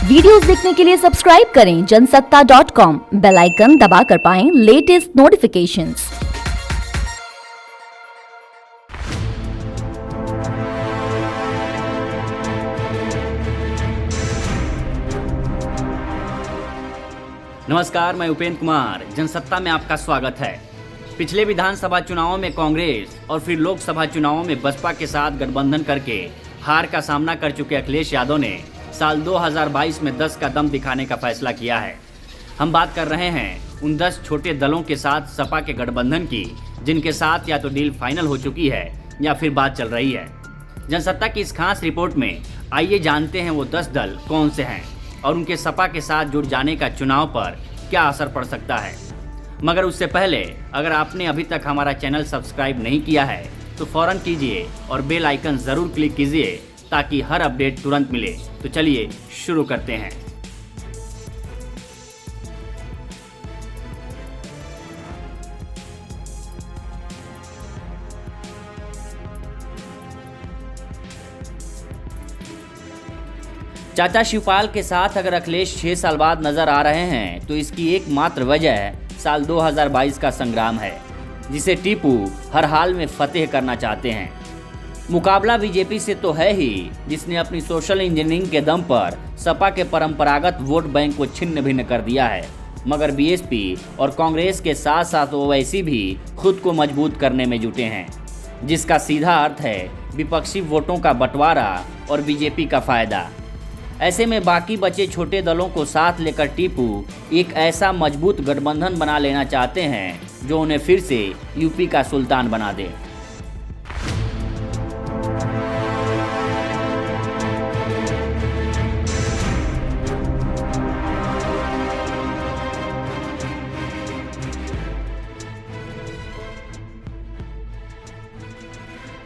Videos देखने के लिए सब्सक्राइब करें जनसत्ता.com, बेल आइकन दबाकर पाएं लेटेस्ट नोटिफिकेशंस। नमस्कार, मैं उपेंद्र कुमार। जनसत्ता में आपका स्वागत है। पिछले विधानसभा चुनावों में कांग्रेस और फिर लोकसभा चुनावों में बसपा के साथ गठबंधन करके हार का सामना कर चुके अखिलेश यादव ने साल 2022 में 10 का दम दिखाने का फैसला किया है। हम बात कर रहे हैं उन 10 छोटे दलों के साथ सपा के गठबंधन की, जिनके साथ या तो डील फाइनल हो चुकी है या फिर बात चल रही है। जनसत्ता की इस खास रिपोर्ट में आइए जानते हैं वो 10 दल कौन से हैं और उनके सपा के साथ जुड़ जाने का चुनाव पर क्या असर पड़ सकता है। मगर उससे पहले अगर आपने अभी तक हमारा चैनल सब्सक्राइब नहीं किया है तो फौरन कीजिए और बेल आइकन ज़रूर क्लिक कीजिए ताकि हर अपडेट तुरंत मिले। तो चलिए शुरू करते हैं। चाचा शिवपाल के साथ अगर अखिलेश 6 साल बाद नजर आ रहे हैं तो इसकी एकमात्र वजह साल 2022 का संग्राम है, जिसे टीपू हर हाल में फतेह करना चाहते हैं। मुकाबला बीजेपी से तो है ही, जिसने अपनी सोशल इंजीनियरिंग के दम पर सपा के परंपरागत वोट बैंक को छिन्न भिन्न कर दिया है। मगर बीएसपी और कांग्रेस के साथ साथ ओवैसी भी खुद को मजबूत करने में जुटे हैं, जिसका सीधा अर्थ है विपक्षी वोटों का बंटवारा और बीजेपी का फायदा। ऐसे में बाकी बचे छोटे दलों को साथ लेकर टीपू एक ऐसा मजबूत गठबंधन बना लेना चाहते हैं जो उन्हें फिर से यूपी का सुल्तान बना दे।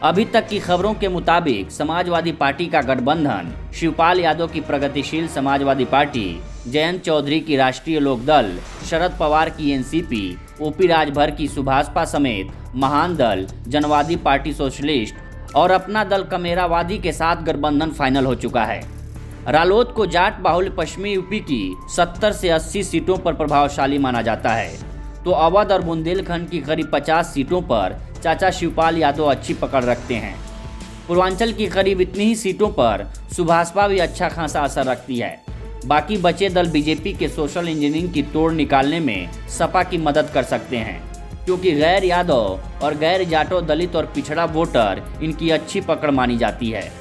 अभी तक की खबरों के मुताबिक समाजवादी पार्टी का गठबंधन शिवपाल यादव की प्रगतिशील समाजवादी पार्टी, जयंत चौधरी की राष्ट्रीय लोकदल, शरद पवार की एनसीपी, ओपी राजभर की सुभाषपा समेत महान दल जनवादी पार्टी सोशलिस्ट और अपना दल कमेरावादी के साथ गठबंधन फाइनल हो चुका है। रालोद को जाट बाहुल्य पश्चिमी यूपी की 70 से 80 सीटों पर प्रभावशाली माना जाता है, तो अवध और बुंदेलखंड की करीब 50 सीटों पर चाचा शिवपाल यादव अच्छी पकड़ रखते हैं। पूर्वांचल की करीब इतनी ही सीटों पर सुभाषपा भी अच्छा खासा असर रखती है। बाकी बचे दल बीजेपी के सोशल इंजीनियरिंग की तोड़ निकालने में सपा की मदद कर सकते हैं, क्योंकि गैर यादव और गैर जाटो दलित और पिछड़ा वोटर इनकी अच्छी पकड़ मानी जाती है।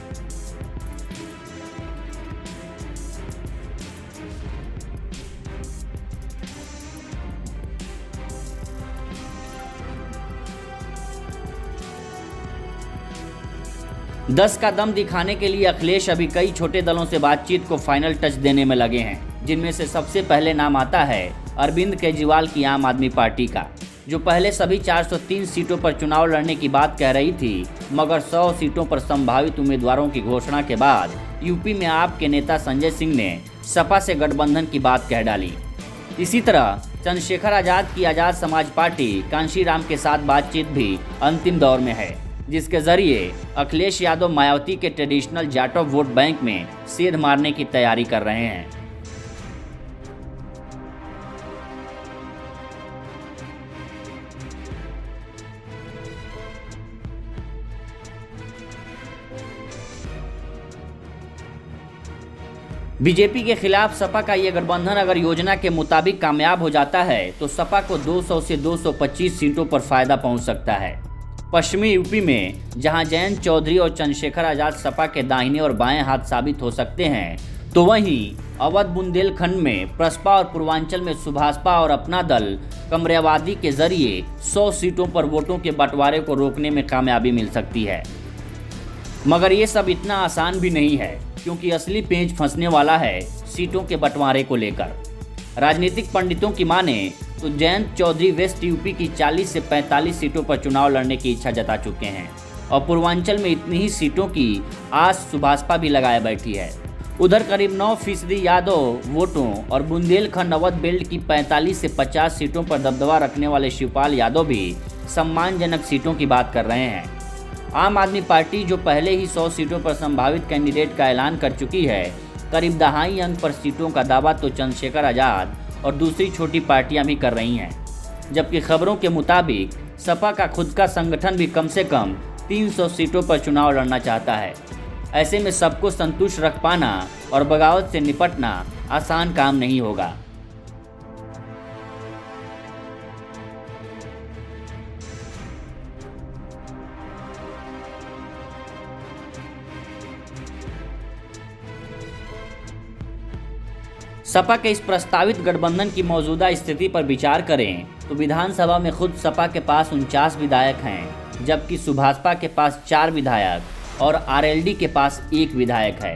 दस का दम दिखाने के लिए अखिलेश अभी कई छोटे दलों से बातचीत को फाइनल टच देने में लगे हैं, जिनमें से सबसे पहले नाम आता है अरविंद केजरीवाल की आम आदमी पार्टी का, जो पहले सभी 403 सीटों पर चुनाव लड़ने की बात कह रही थी, मगर 100 सीटों पर संभावित उम्मीदवारों की घोषणा के बाद यूपी में आप के नेता संजय सिंह ने सपा से गठबंधन की बात कह डाली। इसी तरह चंद्रशेखर आजाद की आजाद समाज पार्टी कांशीराम के साथ बातचीत भी अंतिम दौर में है, जिसके जरिए अखिलेश यादव मायावती के ट्रेडिशनल जाटो वोट बैंक में सेध मारने की तैयारी कर रहे हैं। बीजेपी के खिलाफ सपा का ये गठबंधन अगर योजना के मुताबिक कामयाब हो जाता है तो सपा को 200 से 225 सीटों पर फायदा पहुंच सकता है। पश्चिमी यूपी में जहां जयंत चौधरी और चंद्रशेखर आजाद सपा के दाहिने और बाएं हाथ साबित हो सकते हैं, तो वहीं अवध बुंदेलखंड में प्रसपा और पूर्वांचल में सुभाषपा और अपना दल कमरियावादी के जरिए 100 सीटों पर वोटों के बंटवारे को रोकने में कामयाबी मिल सकती है। मगर ये सब इतना आसान भी नहीं है, क्योंकि असली पेंच फंसने वाला है सीटों के बंटवारे को लेकर। राजनीतिक पंडितों की माने तो जयंत चौधरी वेस्ट यूपी की 40 से 45 सीटों पर चुनाव लड़ने की इच्छा जता चुके हैं और पूर्वांचल में इतनी ही सीटों की आस सुभाषपा भी लगाए बैठी है। उधर करीब 9% यादव वोटों और बुंदेलखंड अवध बेल्ट की 45 से 50 सीटों पर दबदबा रखने वाले शिवपाल यादव भी सम्मानजनक सीटों की बात कर रहे हैं। आम आदमी पार्टी जो पहले ही 100 सीटों पर संभावित कैंडिडेट का ऐलान कर चुकी है, करीब 2.5 अंक पर सीटों का दावा तो चंद्रशेखर आज़ाद और दूसरी छोटी पार्टियां भी कर रही हैं, जबकि खबरों के मुताबिक सपा का खुद का संगठन भी कम से कम 300 सीटों पर चुनाव लड़ना चाहता है। ऐसे में सबको संतुष्ट रख पाना और बगावत से निपटना आसान काम नहीं होगा। सपा के इस प्रस्तावित गठबंधन की मौजूदा स्थिति पर विचार करें तो विधानसभा में खुद सपा के पास 49 विधायक हैं, जबकि सुभाषपा के पास 4 विधायक और आरएलडी के पास 1 विधायक है।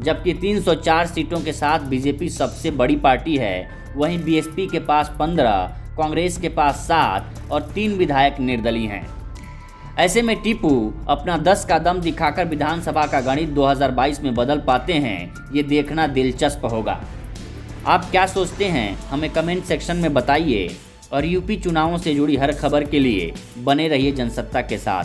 जबकि 304 सीटों के साथ बीजेपी सबसे बड़ी पार्टी है, वहीं बीएसपी के पास 15, कांग्रेस के पास 7 और 3 विधायक निर्दलीय हैं। ऐसे में टीपू अपना 10 का दम दिखाकर विधानसभा का गणित 2022 में बदल पाते हैं, ये देखना दिलचस्प होगा। आप क्या सोचते हैं, हमें कमेंट सेक्शन में बताइए और यूपी चुनावों से जुड़ी हर खबर के लिए बने रहिए जनसत्ता के साथ।